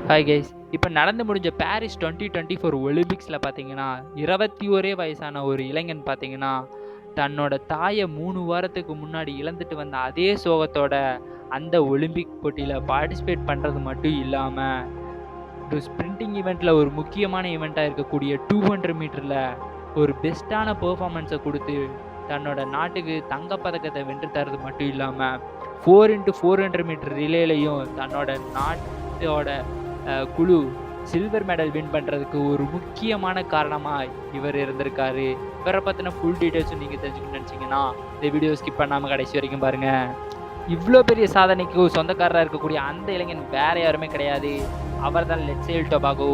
Hi guys. இப்போ நடந்து முடிஞ்ச பாரிஸ் 2024 ஒலிம்பிக்ஸில் பார்த்தீங்கன்னா 21 வயசான ஒரு இளைஞன் பார்த்தீங்கன்னா தன்னோட தாயை 3 வாரத்துக்கு முன்னாடி இழந்துட்டு வந்த அதே சோகத்தோட அந்த ஒலிம்பிக் போட்டியில் பார்ட்டிசிபேட் பண்ணுறது மட்டும் இல்லாமல் ஒரு ஸ்ப்ரிண்டிங் ஈவெண்ட்டில் ஒரு முக்கியமான ஈவெண்ட்டாக இருக்கக்கூடிய 200 மீட்டரில் ஒரு பெஸ்ட்டான பெர்ஃபார்மன்ஸை கொடுத்து தன்னோட நாட்டுக்கு தங்கப்பதக்கத்தை வென்று தரது மட்டும் இல்லாமல் 4x400 மீட்டர் ரிலேலையும் தன்னோட நாட்டோட குழு சில்வர் மெடல் வின் பண்ணுறதுக்கு ஒரு முக்கியமான காரணமாக இவர் இருந்திருக்காரு. இவரை பற்றின ஃபுல் டீட்டெயில்ஸும் நீங்கள் தெரிஞ்சுக்கணும்னு நினச்சிங்கன்னா இந்த வீடியோ ஸ்கிப் பண்ணாமல் கடைசி வரைக்கும் பாருங்கள். இவ்வளோ பெரிய சாதனைக்கு சொந்தக்காரராக இருக்கக்கூடிய அந்த இளைஞன் வேறு யாருமே கிடையாது, அவர் தான் லெட்சேல் டொபாகோ.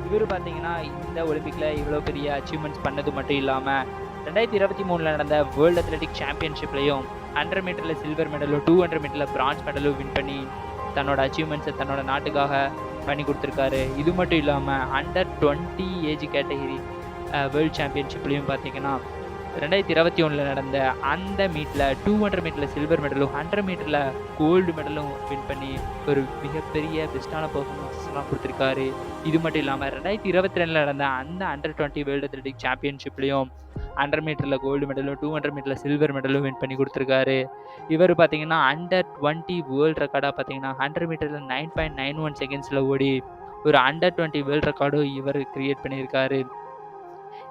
இவர் பார்த்தீங்கன்னா இந்த ஒலிம்பிக்கில் இவ்வளோ பெரிய அச்சீவ்மெண்ட்ஸ் பண்ணது மட்டும் இல்லாமல் 2023 நடந்த வேர்ல்டு அத்லெட்டிக் சாம்பியன்ஷிப்லையும் 100 மீட்டரில் சில்வர் மெடலும் 200 மீட்டரில் பிரான்ஸ் மெடலும் வின் பண்ணி தன்னோட அச்சீவ்மெண்ட்ஸை தன்னோட நாட்டுக்காக பண்ணி கொடுத்துருக்காரு. இது மட்டும் இல்லாமல் அண்டர் 20 ஏஜ் கேட்டகரி வேர்ல்டு சாம்பியன்ஷிப்லேயும் பார்த்தீங்கன்னா 2021 நடந்த அந்த மீட்டில் 200 மீட்டரில் சில்வர் மெடலும் 100 மீட்டரில் கோல்டு மெடலும் வின் பண்ணி ஒரு மிகப்பெரிய பெஸ்ட்டான பர்ஃபார்மன்ஸ்லாம் கொடுத்துருக்காரு. இது மட்டும் இல்லாமல் 2022 நடந்த அந்த அண்டர் 20 வேர்ல்டு அத்லெட்டிக் சாம்பியன்ஷிப்லேயும் 100 மீட்டரில் கோல்டு மெடலும் 200 மீட்டரில் சில்வர் மெடலும் வின் பண்ணி கொடுத்துருக்காரு. இவர் பார்த்தீங்கன்னா அண்டர் 20 வேர்ல்டு ரெக்கார்டாக பார்த்தீங்கன்னா 100 மீட்டரில் 9.91 செகண்ட்ஸில் ஓடி ஒரு அண்டர் 20 வேர்ல்டு ரெக்கார்டும் இவர் கிரியேட் பண்ணியிருக்காரு.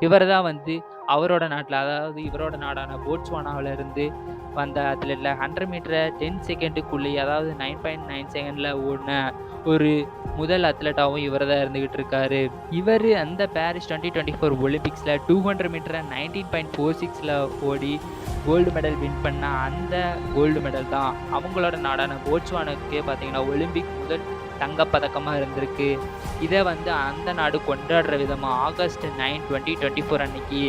இவர் தான் வந்து அவரோட நாட்டில், அதாவது இவரோட நாடான போட்ஸ்வானாவில் இருந்து வந்த அத்லெட்டில் 100 மீட்டரை 10 செகண்டுக்குள்ளேயே, அதாவது 9.9 செகண்டில் ஓடின ஒரு முதல் அத்லெட்டாகவும் இவர் தான் இருந்துகிட்டு இருக்காரு. இவர் அந்த பாரிஸ் 2024 ஒலிம்பிக்ஸில் 200 மீட்டரை 19.46 ஓடி கோல்டு மெடல் வின் பண்ண அந்த கோல்டு மெடல் தான் அவங்களோட நாடான போட்ஸ்வானாவுக்கே பார்த்தீங்கன்னா ஒலிம்பிக் முதல் தங்கப்பதக்கமாக இருந்திருக்கு. இதை வந்து அந்த நாடு கொண்டாடுற விதமாக ஆகஸ்ட் 9, 2024 அன்னைக்கு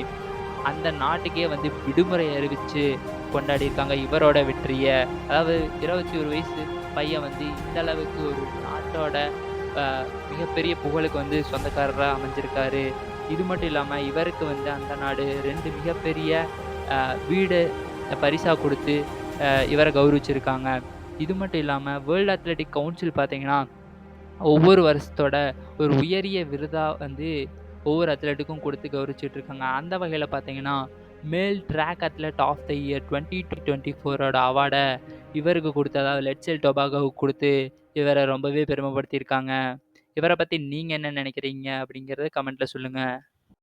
அந்த நாட்டுக்கே வந்து விடுமுறை அறிவித்து கொண்டாடியிருக்காங்க இவரோட வெற்றியை. அதாவது 21 வயசு பையன் வந்து இந்த அளவுக்கு ஒரு நாட்டோட மிகப்பெரிய புகழுக்கு வந்து சொந்தக்காரராக அமைஞ்சிருக்காரு. இது மட்டும் இல்லாமல் இவருக்கு வந்து அந்த நாடு 2 மிகப்பெரிய வீடு பரிசாக கொடுத்து இவரை கௌரவிச்சிருக்காங்க. இது மட்டும் இல்லாமல் வேர்ல்டு அத்லெட்டிக் கவுன்சில் பார்த்தீங்கன்னா ஒவ்வொரு வருஷத்தோட ஒரு உயரிய விருதாக வந்து ஒவ்வொரு அத்லெட்டுக்கும் கொடுத்து கௌரவிச்சுட்டு இருக்காங்க. அந்த வகையில் பார்த்தீங்கன்னா மேல் track athlete of the year 2024 அவார்டை இவருக்கு கொடுத்து, அதாவது லெட்சேல் டொபாகோவுக்கு கொடுத்து இவரை ரொம்பவே பெருமைப்படுத்தியிருக்காங்க. இவரை பற்றி நீங்கள் என்ன நினைக்கிறீங்க அப்படிங்கிறத கமெண்ட்டில் சொல்லுங்கள்.